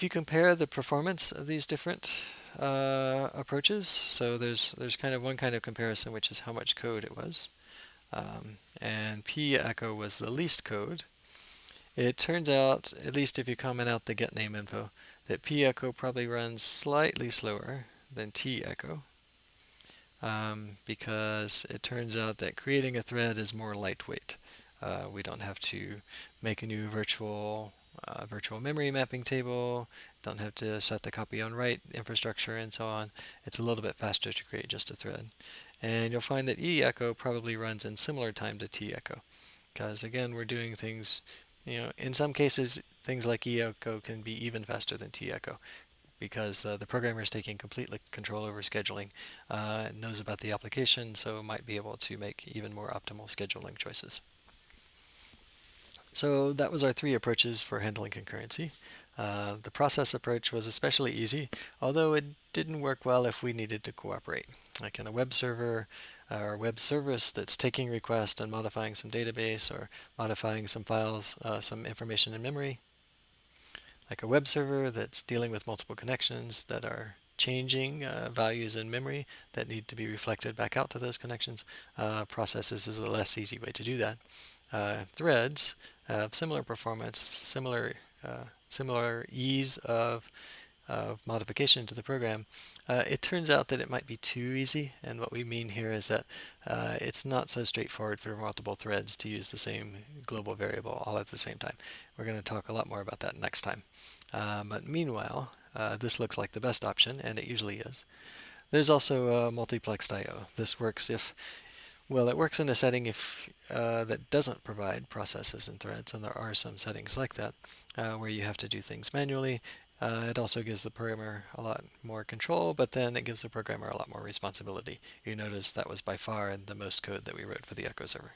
If you compare the performance of these different approaches, so there's kind of one kind of comparison, which is how much code it was, and p echo was the least code. It turns out, at least if you comment out the get name info, that p echo probably runs slightly slower than t echo, because it turns out that creating a thread is more lightweight. We don't have to make a new virtual memory mapping table, don't have to set the copy on write infrastructure and so on. It's a little bit faster to create just a thread. And you'll find that E echo probably runs in similar time to T echo, because again, we're doing things, in some cases, things like E echo can be even faster than T echo, because the programmer is taking complete control over scheduling, knows about the application, so might be able to make even more optimal scheduling choices. So that was our 3 approaches for handling concurrency. The process approach was especially easy, although it didn't work well if we needed to cooperate. Like in a web server or web service that's taking requests and modifying some database or modifying some files, some information in memory. Like a web server that's dealing with multiple connections that are changing values in memory that need to be reflected back out to those connections. Processes is a less easy way to do that. Threads have similar performance, similar ease of modification to the program. It turns out that it might be too easy, and what we mean here is that it's not so straightforward for multiple threads to use the same global variable all at the same time. We're going to talk a lot more about that next time. But meanwhile, this looks like the best option, and it usually is. There's also multiplexed I/O. This works if it works in a setting that doesn't provide processes and threads, and there are some settings like that where you have to do things manually. It also gives the programmer a lot more control, but then it gives the programmer a lot more responsibility. You notice that was by far the most code that we wrote for the Echo server.